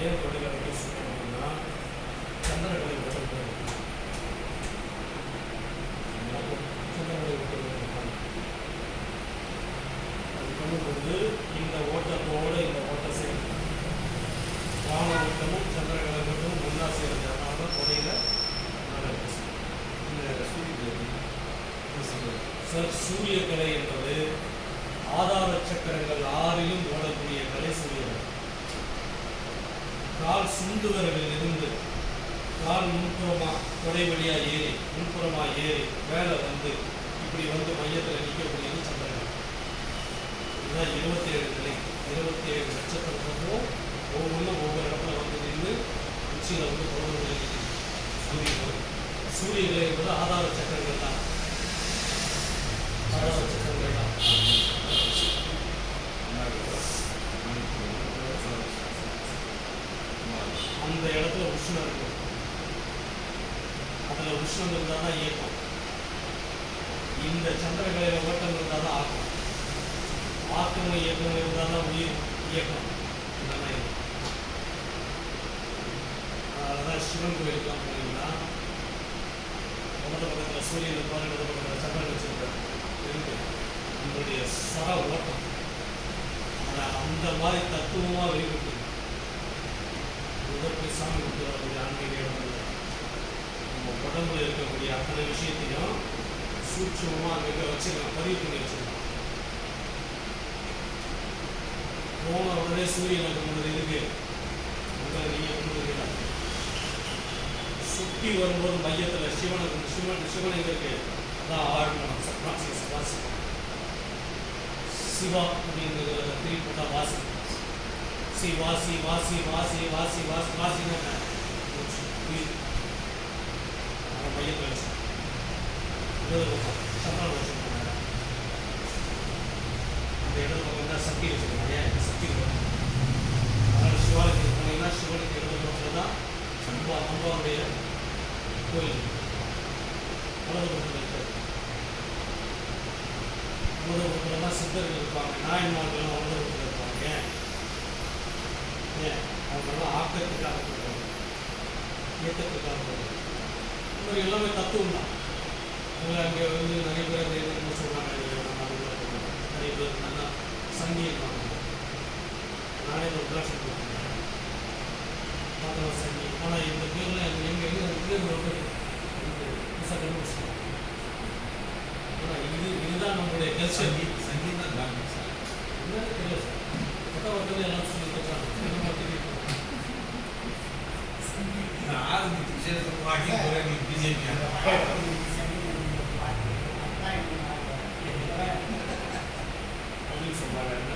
ஏன் தொடைக்கடலை சுத்தம்னா சந்திரகலை ஓட்டம் சந்திரகலை ஓட்டம் அது பண்ணும்போது இந்த ஓட்டத்தோடு இந்த ஓட்டம் சேர்ந்து வான ஓட்டமும் சந்திரகலை ஓட்டமும் ஒன்றா சேர்ந்து அதனால தான் தொடையில் சூரிய கலை என்பது ஆதார சக்கரங்கள் 6லும் ஓடக்கூடிய கலை சூரியகலை. கால் சுண்டுவரில் இருந்து கால் முன்புறமா தொடை வழியா ஏறி முன்புறமா ஏறி மேலே வந்து இப்படி வந்து மையத்தில் நிற்கக்கூடியது சந்திரகலை. இதுதான் 27 நிலை, 27 நட்சத்திரத்துக்கும் ஒவ்வொன்றும் ஒவ்வொரு இடத்துல வந்து நின்று உச்சியில் வந்து தொடர்பு சூரியகலை. சூரியகலை என்பது ஆதார சக்கரங்கள் தான். ஆதார சக்கரங்கள் தான். அந்த இடத்துல உஷ்ணம் இருக்கும். அதில் உஷ்ணம் இருந்தால் தான் இயக்கம். இந்த சந்திரகலையில் ஓட்டம் இருந்தால் தான் ஆக்கம். ஆக்கமும் இயக்கமும் இருந்தால் தான் உயிர் இயக்கம். இதெல்லாம் இருக்கும். அதனால சிவன் கோயிலுக்கெல்லாம் போனீங்கன்னா முதல் பக்கத்தில் சூரியன் இருப்பார், இடது பக்கத்தில் சந்திரன் வச்சிருக்காரு இருக்கு. நம்மளுடைய சர ஓட்டம் அந்த மாதிரி தத்துவமாக வெளிப்பட்டு போய் சாமி கொடுத்து வரக்கூடிய ஆன்மீக இடங்கள் நம்ம உடம்புல இருக்கக்கூடிய அத்தனை விஷயத்தையும் சூட்சமாக அங்கே வச்சிருக்கோம், பதிவு பண்ணி வச்சிருக்கோம். போன உடனே சூரியன் கொண்டது இருக்கு உங்களை நீங்கள் கொண்டு வரீங்களா? சுற்றி வரும்போது மையத்தில் சிவன் எங்க இருக்கு? அதான் ஆழ்மனம், சப்ராக்சியஸ் வாசிக்கும். சிவா அப்படிங்கிறத திருப்பி தான் வாசிக்கும். வாசி வாசி வாசி வாசி வாசி வாசினா மையத்தில் வச்சு சந்திரன் வச்சுருக்காங்க. அந்த இடத்துல பார்த்தீங்கன்னா சக்தி வச்சுருக்காங்க. ஏன் சக்தி வரும்? அதனால் சிவாலயத்துக்கு போனீங்கன்னா சிவனுக்கு இடது பக்கத்தில் தான் அம்பாவுடைய கோயில் வலது பக்கத்தில் இருக்காது. வலது பக்கத்தில் தான் சித்தர்கள் இருப்பாங்க, நாயன்மார்கள் வலது பக்கத்தில் இருப்பாங்க. ஏன் அவங்கெல்லாம் ஆக்கத்துக்காக போடுவாங்க, இயக்கத்துக்காக போடுவாங்க. இந்த மாதிரி எல்லாமே தத்துவம் தான். அவங்க அங்கே வந்து நிறைய பேர் என்ன சொல்கிறாங்க, நிறைய பேர் நல்லா சங்கீதம் நானே ஒரு கிளாஸ் கொடுத்துருக்கேன் சங்கி. ஆனால் இந்த பேரில் எங்கள் கண்டுபிடிச்சிருக்கோம். ஆனால் இதுதான் நம்மளுடைய கல்ச்சர். சங்கீதம் தான் என்னன்னு தெரியல சார். கொட்டவர்கள் எல்லாம் சொல்லி கொடுக்குறாங்க. பிஜேபி அப்படின்னு சொல்றாங்க.